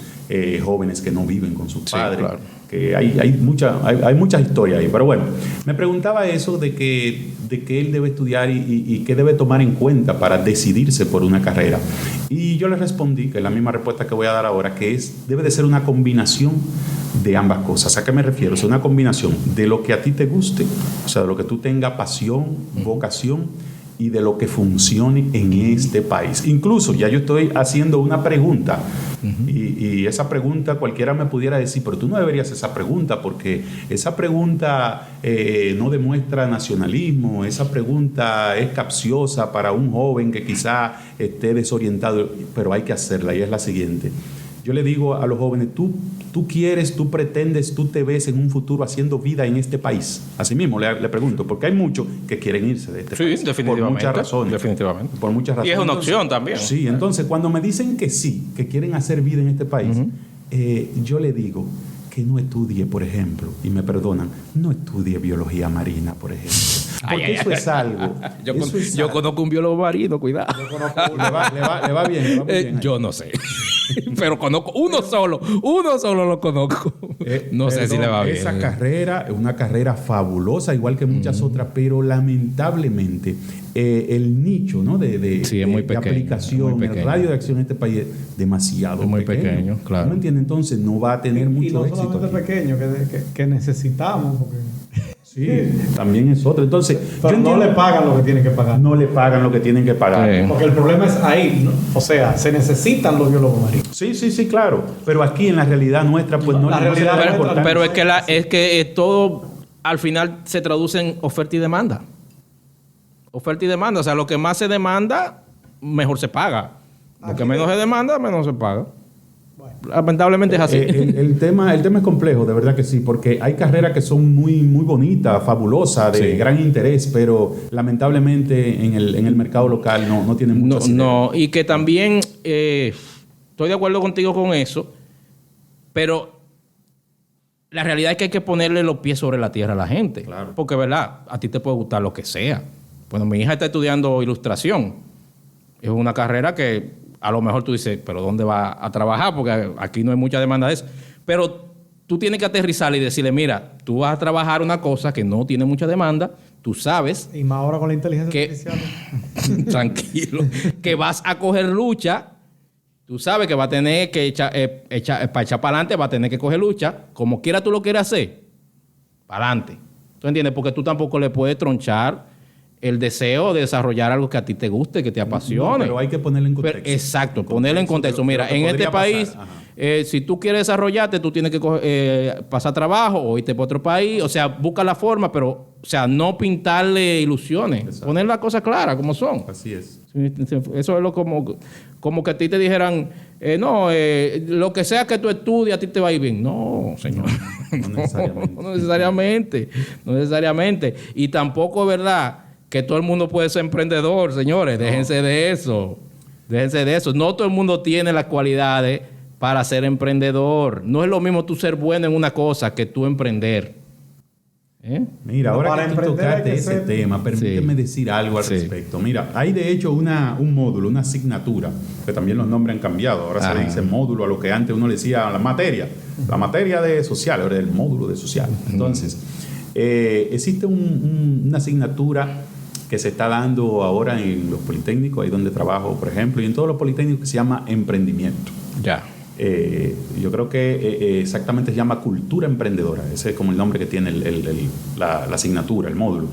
S3: jóvenes que no viven con sus padres. Claro. Que hay muchas historias ahí. Pero bueno, me preguntaba eso de que él debe estudiar y qué debe tomar en cuenta para decidirse por una carrera. Y yo le respondí, que es la misma respuesta que voy a dar ahora, que debe de ser una combinación de ambas cosas. ¿A qué me refiero? Es una combinación de lo que a ti te guste, o sea, de lo que tú tengas pasión, vocación, y de lo que funcione en este país. Incluso ya yo estoy haciendo una pregunta, y esa pregunta cualquiera me pudiera decir, pero tú no deberías hacer esa pregunta, porque esa pregunta no demuestra nacionalismo, esa pregunta es capciosa para un joven que quizá esté desorientado, pero hay que hacerla, y es la siguiente. Yo le digo a los jóvenes, tú quieres, tú pretendes, tú te ves en un futuro haciendo vida en este país. Así mismo le pregunto, porque hay muchos que quieren irse de este país.
S1: Sí, definitivamente.
S3: Por muchas razones.
S1: Definitivamente.
S3: Por muchas razones.
S1: Y es una opción también.
S3: Sí, entonces cuando me dicen que sí, que quieren hacer vida en este país, yo le digo que no estudie, por ejemplo, y me perdonan, no estudie biología marina, por ejemplo. Porque eso es algo.
S1: Yo conozco un biólogo marino, cuidado.
S3: Yo conozco, le va bien.
S1: Yo no sé. Pero conozco uno solo lo conozco. No sé si le va bien.
S3: Esa carrera es una carrera fabulosa, igual que muchas otras, pero lamentablemente el nicho, ¿no? de aplicación, el radio de acción en este país es demasiado
S1: muy pequeño. Claro.
S3: ¿No me entiendes? Entonces no va a tener mucho éxito.
S2: Y no solamente pequeño, que necesitamos, porque
S3: Sí, también es otro. Entonces,
S2: Pero no le pagan lo que tienen que pagar.
S3: no le pagan lo que tienen que pagar.
S1: Sí.
S2: Porque el problema es ahí, ¿no? O sea, se necesitan los biólogos marinos.
S3: Sí, claro. Pero aquí en la realidad nuestra, pues no
S2: La
S3: le
S2: realidad
S3: da
S2: nuestra-
S3: importancia.
S1: Pero es que todo al final se traduce en oferta y demanda. Oferta y demanda. O sea, lo que más se demanda, mejor se paga. Lo que menos se demanda, menos se paga. Lamentablemente es así.
S3: El tema es complejo, de verdad que sí, porque hay carreras que son muy, muy bonitas, fabulosas, de
S1: Sí.
S3: gran interés, pero lamentablemente en el mercado local no tienen mucho asidero.
S1: No, y que también estoy de acuerdo contigo con eso, pero la realidad es que hay que ponerle los pies sobre la tierra a la gente.
S3: Claro.
S1: Porque, ¿verdad? A ti te puede gustar lo que sea. Bueno, mi hija está estudiando ilustración. Es una carrera que a lo mejor tú dices, pero ¿dónde va a trabajar? Porque aquí no hay mucha demanda de eso. Pero tú tienes que aterrizar y decirle, mira, tú vas a trabajar una cosa que no tiene mucha demanda, tú sabes,
S2: Y más ahora con la inteligencia
S1: ¿Qué?
S2: artificial.
S1: tranquilo, que vas a coger lucha, tú sabes que va a tener que para echar para adelante, va a tener que coger lucha, como quiera tú lo quieres hacer, para adelante. ¿Tú entiendes? Porque tú tampoco le puedes tronchar el deseo de desarrollar algo que a ti te guste, que te apasione.
S3: No, pero hay que ponerlo en
S1: Pero,
S3: contexto.
S1: exacto, ponerlo en contexto. Mira,
S3: pero
S1: en este
S3: podría
S1: país,
S3: pasar, ajá.
S1: si tú quieres desarrollarte, tú tienes que pasar trabajo o irte para otro país. O sea, busca la forma, pero, o sea, no pintarle ilusiones.
S3: Exacto.
S1: Poner las cosas claras, como son.
S3: Así es.
S1: Eso es lo como que a ti te dijeran, lo que sea que tú estudies, a ti te va a ir bien. No, señor.
S3: No necesariamente.
S1: No necesariamente. No necesariamente. Y tampoco es verdad que todo el mundo puede ser emprendedor, señores. Déjense de eso. Déjense de eso. No todo el mundo tiene las cualidades para ser emprendedor. No es lo mismo tú ser bueno en una cosa que tú emprender.
S3: Mira,
S2: No,
S3: ahora
S2: para
S3: que tú
S2: emprender hay
S3: tocaste
S2: que
S3: ese
S2: ser-
S3: tema, permíteme
S1: Sí.
S3: decir algo al
S1: Sí.
S3: respecto. Mira, hay de hecho un módulo, una asignatura, que también los nombres han cambiado. Ahora se
S1: Ajá.
S3: le dice módulo a lo que antes uno le decía la materia de social, ahora es el módulo de social. Entonces, existe una asignatura que se está dando ahora en los politécnicos, ahí donde trabajo, por ejemplo, y en todos los politécnicos, que se llama emprendimiento.
S1: Ya.
S3: Yo creo que exactamente se llama cultura emprendedora. Ese es como el nombre que tiene la asignatura, el módulo.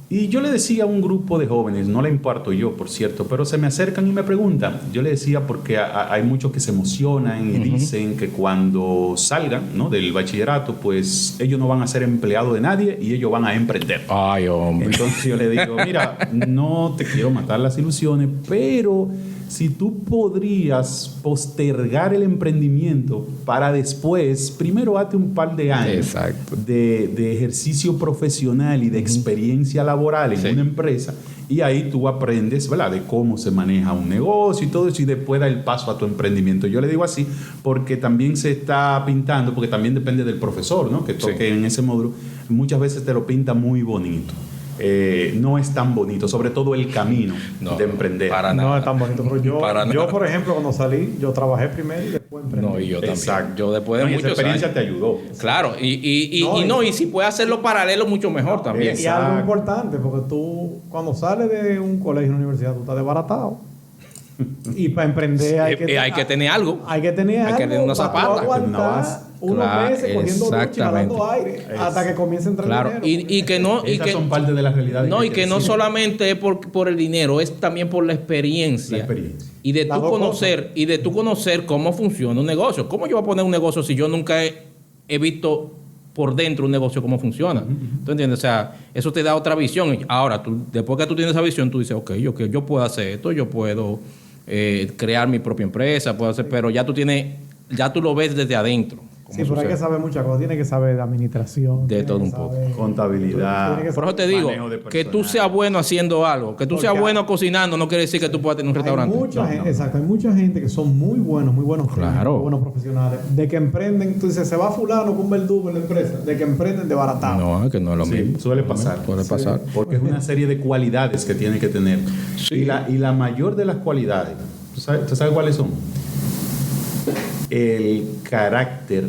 S3: Y yo le decía a un grupo de jóvenes, no la imparto yo, por cierto, pero se me acercan y me preguntan. Yo le decía porque hay muchos que se emocionan y dicen que cuando salgan, ¿no?, del bachillerato, pues ellos no van a ser empleados de nadie y ellos van a emprender.
S1: Ay, hombre.
S3: Entonces yo le digo, mira, no te quiero matar las ilusiones, pero si tú podrías postergar el emprendimiento para después, primero hazte un par de años
S1: Exacto.
S3: de ejercicio profesional y de experiencia laboral en
S1: Sí.
S3: una empresa, y ahí tú aprendes, ¿verdad?, de cómo se maneja un negocio y todo eso, y después da el paso a tu emprendimiento. Yo le digo así porque también se está pintando, porque también depende del profesor, ¿no?, que toque en ese módulo. Muchas veces te lo pinta muy bonito. No es tan bonito, sobre todo el camino
S1: No,
S3: de emprender.
S1: para
S2: No
S1: nada.
S2: es tan bonito. Pero
S1: Para
S2: yo
S1: nada.
S2: por ejemplo, cuando salí, yo trabajé primero y después emprendí.
S1: No, y yo también.
S3: Exacto.
S1: Yo después de
S3: No, y esa
S1: muchos
S3: experiencia
S1: años.
S3: te ayudó.
S1: Claro, y si puedes hacerlo paralelo, mucho mejor también.
S2: Y algo
S3: Exacto.
S2: importante, porque tú, cuando sales de un colegio, una universidad, tú estás desbaratado. Y para emprender hay que
S1: tener algo.
S2: Hay que tener
S1: Hay que
S2: algo
S1: tener una
S2: para tú
S1: zapata.
S3: Una
S2: aguantar
S3: base.
S2: unos
S1: Claro,
S2: meses cogiendo lucha y
S1: exactamente.
S2: jalando aire hasta que comience a entrar
S1: Claro,
S2: dinero.
S1: y que no. Y
S3: Esas
S1: que,
S3: son parte de la realidad.
S1: no,
S3: que
S1: y que no
S3: decimos.
S1: solamente es por el dinero, es también por la experiencia.
S3: La experiencia.
S1: Y de
S2: Las
S1: tú
S2: dos
S1: conocer, y de tú conocer cómo funciona un negocio. ¿Cómo yo voy a poner un negocio si yo nunca he visto por dentro un negocio cómo funciona? ¿Tú entiendes? O sea, eso te da otra visión. Ahora, después que tú tienes esa visión, tú dices, ok, yo puedo hacer esto, yo puedo crear mi propia empresa, puedo hacer, pero ya tú lo ves desde adentro. cómo
S2: Sí, pero hay que
S1: sucede.
S2: saber muchas cosas. Tiene que saber de administración.
S1: De
S2: tiene
S1: todo
S2: que
S1: un poco.
S2: saber-
S3: Contabilidad.
S2: tiene que
S1: Por eso te digo,
S3: Manejo de
S1: que tú
S3: personal.
S1: seas bueno haciendo algo, que tú seas
S2: Porque
S1: bueno cocinando, no quiere decir que tú puedas tener un restaurante.
S2: Hay mucha
S3: No,
S2: gente,
S3: no.
S2: exacto, hay mucha gente que son muy buenos
S1: Claro.
S2: muy buenos profesionales, de que emprenden, tú dices, se va fulano con un verdugo en la empresa, de que emprenden de baratado.
S1: No, es que no es lo
S3: Sí,
S1: mismo.
S3: suele pasar.
S1: Suele pasar.
S3: Porque es una serie de cualidades que tiene que tener.
S1: Sí.
S3: Y la mayor de las cualidades, ¿tú sabes cuáles son? El carácter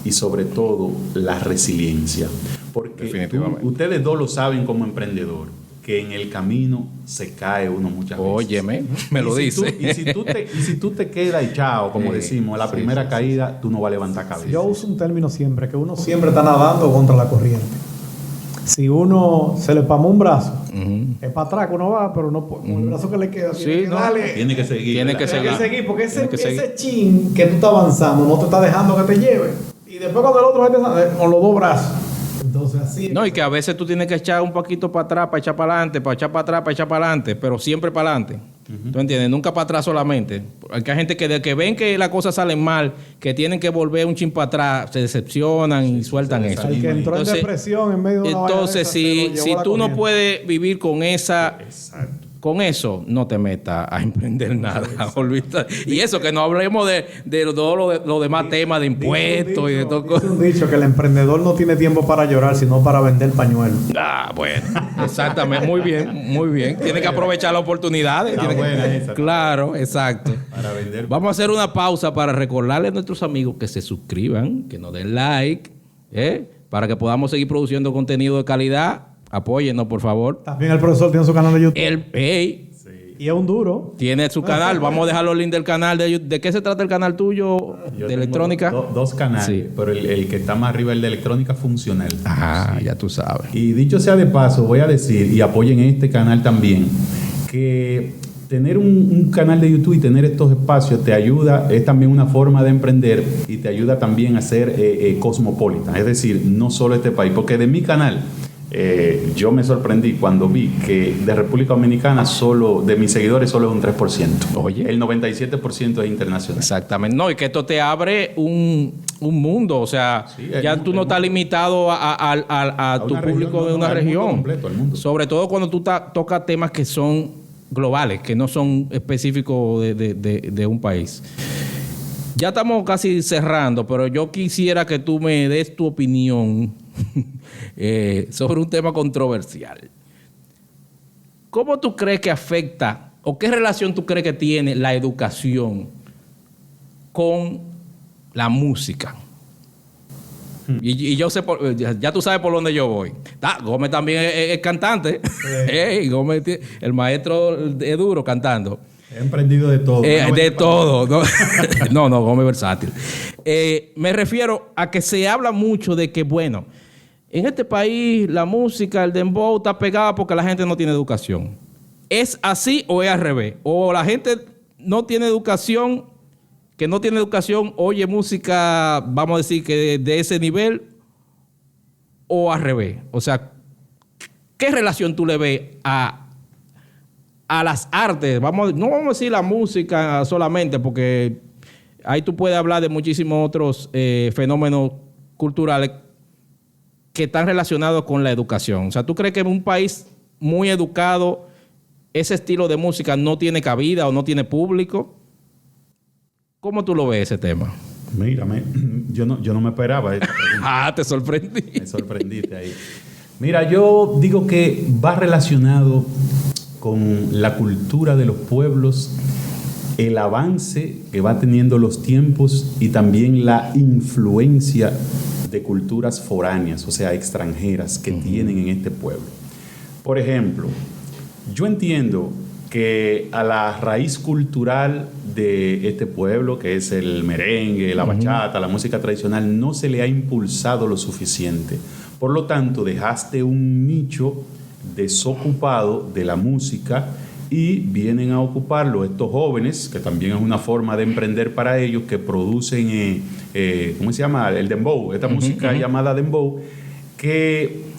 S3: y sobre todo la resiliencia. Porque
S1: Definitivamente.
S3: ustedes dos lo saben como emprendedor, que en el camino se cae uno muchas veces.
S1: Óyeme, me lo
S3: Y si
S1: dice.
S3: tú- y si tú te quedas echado, como
S1: Sí,
S3: decimos, a la
S1: sí,
S3: primera
S1: sí,
S3: caída, tú no vas a levantar cabeza.
S2: Yo uso un término siempre, que uno siempre está nadando contra la corriente. si uno se le pamó un brazo, es para atrás que uno va, pero no con el brazo que le queda.
S3: Tiene que seguir.
S1: Tiene que seguir.
S2: Porque ese chin que tú estás avanzando no te está dejando que te lleve. Y después cuando el otro con los dos brazos. Entonces así es.
S1: No, y que a veces tú tienes que echar un poquito para atrás, para echar para adelante, para echar para atrás, para echar para adelante, pero siempre para adelante. ¿Tú entiendes? Nunca para atrás solamente. Porque hay gente que ven que las cosas salen mal, que tienen que volver un chin para atrás, se decepcionan y sueltan eso.
S2: El que entró en depresión en medio de una
S1: Entonces, si tú no
S2: corriente.
S1: puedes vivir con esa...
S3: Exacto.
S1: Con eso no te metas a emprender nada. Olvídate. Y eso, que no hablemos de todo lo demás temas de impuestos y de todo.
S2: Dice un dicho que el emprendedor no tiene tiempo para llorar, sino para vender pañuelos.
S1: Ah, bueno. Exactamente. Muy bien, muy bien. Tiene que aprovechar las oportunidades.
S3: Está buena esa.
S1: Claro, exacto.
S3: Para vender.
S1: Vamos a hacer una pausa para recordarle a nuestros amigos que se suscriban, que nos den like, para que podamos seguir produciendo contenido de calidad. Apóyennos, por favor.
S2: También el profesor tiene su canal de YouTube.
S3: Sí.
S2: Y es un duro.
S1: Tiene su canal. Vamos a dejar los links del canal de YouTube. ¿De qué se trata el canal tuyo
S3: Yo
S1: de
S3: tengo
S1: electrónica?
S3: Dos canales,
S1: Sí.
S3: pero el que está más arriba es el de electrónica funcional.
S1: Ajá,
S3: Sí.
S1: ya tú sabes.
S3: Y dicho sea de paso, voy a decir, y apoyen este canal también, que tener un canal de YouTube y tener estos espacios te ayuda, es también una forma de emprender y te ayuda también a ser cosmopolita. Es decir, no solo este país, porque de mi canal, yo me sorprendí cuando vi que de República Dominicana de mis seguidores solo es un 3%.
S1: Oye.
S3: El 97% es internacional.
S1: Exactamente. No, y que esto te abre un mundo. O sea,
S3: Sí,
S1: ya
S3: el
S1: tú no estás limitado a tu
S3: una
S1: público
S3: región,
S1: de una
S3: al mundo
S1: región.
S3: completo, al mundo.
S1: Sobre todo cuando tú tocas temas que son globales, que no son específicos de un país. Ya estamos casi cerrando, pero yo quisiera que tú me des tu opinión sobre un tema controversial. ¿Cómo tú crees que afecta o qué relación tú crees que tiene la educación con la música? Y yo sé, ya tú sabes por dónde yo voy. Gómez también es cantante. Gómez, el maestro es duro cantando.
S3: He emprendido de todo.
S1: De todo. No, Gómez versátil. Me refiero a que se habla mucho de que, bueno, en este país la música, el dembow está pegada porque la gente no tiene educación. ¿Es así o es al revés? O la gente no tiene educación, que no tiene educación, oye música, vamos a decir que de ese nivel, o al revés. O sea, ¿qué relación tú le ves a las artes? No vamos a decir la música solamente, porque ahí tú puedes hablar de muchísimos otros fenómenos culturales que están relacionados con la educación. O sea, ¿tú crees que en un país muy educado ese estilo de música no tiene cabida o no tiene público? ¿Cómo tú lo ves ese tema?
S3: Mírame, yo no me esperaba esta pregunta.
S1: Te sorprendí.
S3: Me sorprendiste ahí. Mira, yo digo que va relacionado con la cultura de los pueblos, el avance que va teniendo los tiempos y también la influencia de culturas foráneas, o sea, extranjeras que tienen en este pueblo. Por ejemplo, yo entiendo que a la raíz cultural de este pueblo, que es el merengue, la bachata, la música tradicional, no se le ha impulsado lo suficiente. Por lo tanto, dejaste un nicho desocupado de la música y vienen a ocuparlo estos jóvenes, que también es una forma de emprender para ellos, que producen, ¿cómo se llama? El dembow, esta música llamada dembow, que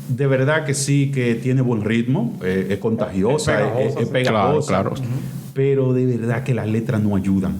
S3: de verdad que sí, que tiene buen ritmo, es contagiosa, es pegajosa,
S1: Claro.
S3: pero de verdad que las letras no ayudan.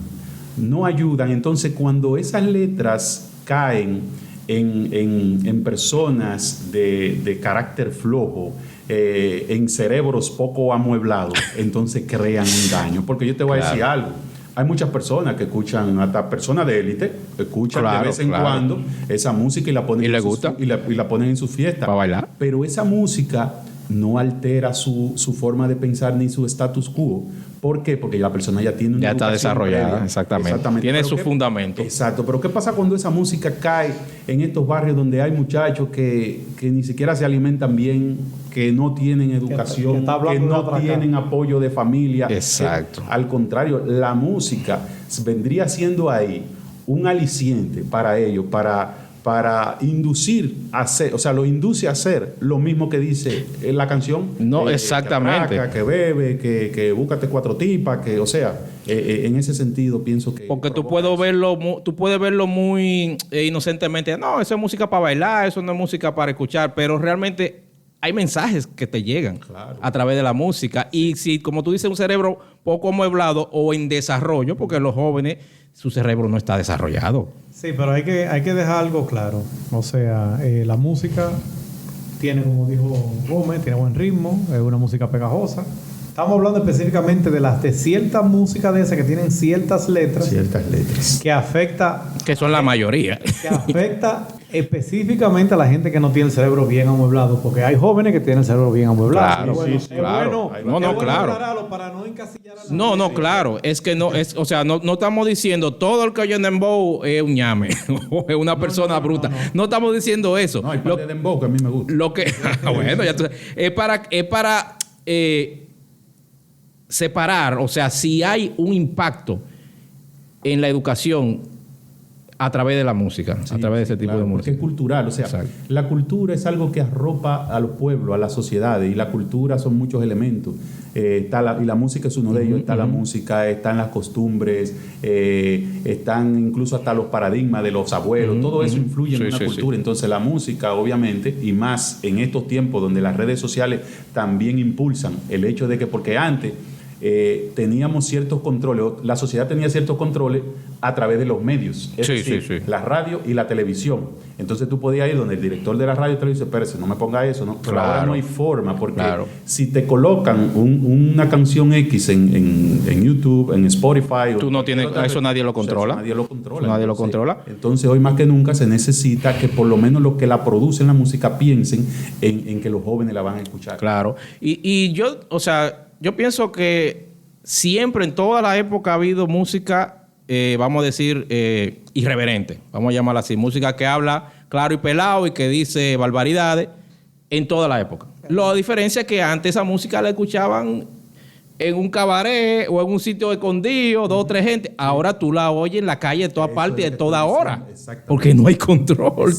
S3: No ayudan. Entonces, cuando esas letras caen en personas de carácter flojo, en cerebros poco amueblados, entonces crean un daño. Porque yo te voy a decir algo. Hay muchas personas que escuchan, hasta personas de élite, escuchan de vez en cuando esa música y la ponen,
S1: ¿Y le gusta?
S3: y la ponen en sus fiestas.
S1: ¿Para bailar?
S3: Pero esa música no altera su forma de pensar ni su status quo. ¿Por qué? Porque la persona ya tiene una
S1: Ya está
S3: educación
S1: desarrollada,
S3: previa.
S1: exactamente. Tiene
S3: Pero
S1: su fundamento.
S3: Exacto. Pero ¿qué pasa cuando esa música cae en estos barrios donde hay muchachos que ni siquiera se alimentan bien, que no tienen educación,
S2: que está hablando
S3: que
S2: de
S3: no
S2: otra
S3: tienen apoyo de familia?
S1: Exacto.
S3: Al contrario, la música vendría siendo ahí un aliciente para ellos, para para inducir a hacer, o sea, lo induce a hacer lo mismo que dice la canción.
S1: No, exactamente.
S3: Que atraca, que bebe, que búscate 4 tipas, que, o sea, en ese sentido pienso que...
S1: Porque tú puedes verlo muy inocentemente. No, eso es música para bailar, eso no es música para escuchar, pero realmente hay mensajes que te llegan a través de la música. Y si, como tú dices, un cerebro poco amueblado o en desarrollo, porque los jóvenes, su cerebro no está desarrollado.
S2: Sí, pero hay que dejar algo claro. O sea, la música tiene, como dijo Gómez, tiene buen ritmo, es una música pegajosa. Estamos hablando específicamente de ciertas músicas de esas que tienen ciertas letras que afecta...
S1: Que son la mayoría.
S2: Que afecta específicamente a la gente que no tiene el cerebro bien amueblado, porque hay jóvenes que tienen el cerebro bien amueblado.
S1: Claro,
S2: bueno,
S1: sí, claro. Claro.
S2: Para no encasillar a la
S1: No,
S2: gente.
S1: claro. Es que no, o sea, no estamos diciendo todo el que oye dembow es un ñame o es una persona bruta. No estamos diciendo eso.
S3: No, hay parte de dembow que a mí me gusta.
S1: Lo que, bueno, ya tú sabes. Es para separar, o sea, si hay un impacto en la educación a través de la música, a través de ese tipo de música.
S3: Porque es cultural, o sea, exacto. La cultura es algo que arropa a los pueblos, a las sociedades, y la cultura son muchos elementos. Y la música es uno de ellos. Está la música, están las costumbres, están incluso hasta los paradigmas de los abuelos. Todo eso influye en una cultura. Entonces la música, obviamente, y más en estos tiempos donde las redes sociales también impulsan el hecho de que, porque antes teníamos ciertos controles, la sociedad tenía ciertos controles a través de los medios, es decir, la radio y la televisión. Entonces tú podías ir donde el director de la radio te dice, espérese, no me ponga eso, ¿no? Pero ahora no hay forma, porque si te colocan una canción X en YouTube, en Spotify,
S1: tú no tienes, eso nadie lo controla.
S3: Nadie lo controla.
S1: Nadie lo controla.
S3: Entonces hoy más que nunca se necesita que por lo menos los que la producen la música piensen en que los jóvenes la van a escuchar.
S1: Claro. Y yo, o sea, yo pienso que siempre, en toda la época, ha habido música, vamos a decir, irreverente. Vamos a llamarla así. Música que habla claro y pelado y que dice barbaridades en toda la época. La diferencia es que antes esa música la escuchaban en un cabaret o en un sitio escondido, 2 o 3 gente. Ahora tú la oyes en la calle de toda parte y de toda hora. Porque no hay control.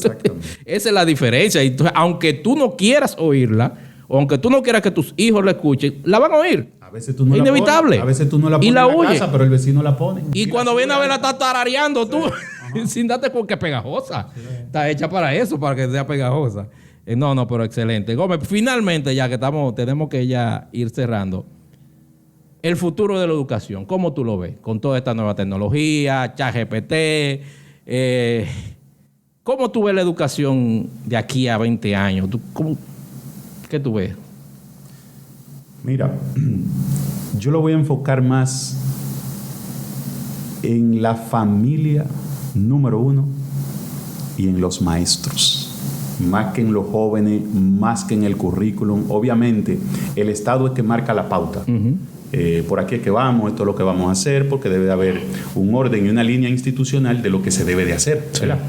S1: Esa es la diferencia. Entonces, aunque tú no quieras oírla, o aunque tú no quieras que tus hijos la escuchen, la van a oír.
S3: A veces tú no
S1: inevitable.
S3: A veces tú no la pones
S1: en la
S3: casa, pero el vecino la pone.
S1: Y cuando viene a verla, está tarareando tú, sin darte porque es pegajosa. Está hecha para eso, para que sea pegajosa. No, pero excelente. Gómez, finalmente, ya que tenemos que ya ir cerrando. El futuro de la educación, ¿cómo tú lo ves? Con toda esta nueva tecnología, ChatGPT, ¿cómo tú ves la educación de aquí a 20 años? ¿Qué tú ves?
S3: Mira, yo lo voy a enfocar más en la familia, número 1, y en los maestros. Más que en los jóvenes, más que en el currículum. Obviamente, el Estado es que marca la pauta. Por aquí es que vamos, esto es lo que vamos a hacer, porque debe de haber un orden y una línea institucional de lo que se debe de hacer, ¿verdad?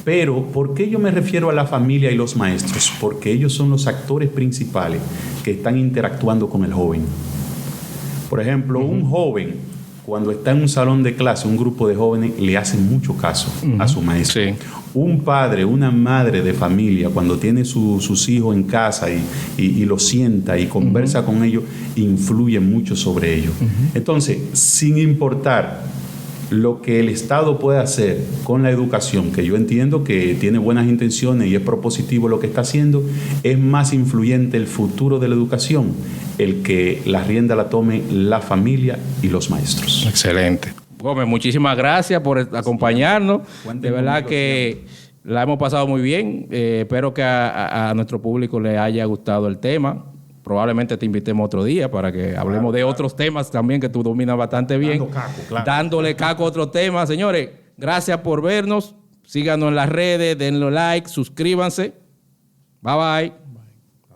S3: Pero, ¿por qué yo me refiero a la familia y los maestros? Porque ellos son los actores principales que están interactuando con el joven. Por ejemplo, un joven, cuando está en un salón de clase, un grupo de jóvenes le hacen mucho caso a su maestro. Un padre, una madre de familia, cuando tiene sus hijos en casa y los sienta y conversa con ellos, influye mucho sobre ellos. Entonces, sin importar lo que el Estado puede hacer con la educación, que yo entiendo que tiene buenas intenciones y es propositivo lo que está haciendo, es más influyente el futuro de la educación, el que la rienda la tome la familia y los maestros.
S1: Excelente. Gómez, muchísimas gracias por acompañarnos. De verdad que la hemos pasado muy bien. Espero que a nuestro público le haya gustado el tema. Probablemente te invitemos otro día para que hablemos de otros temas también que tú dominas bastante bien. Dándole caco a otros temas. Señores, gracias por vernos. Síganos en las redes, denle like, suscríbanse. Bye bye.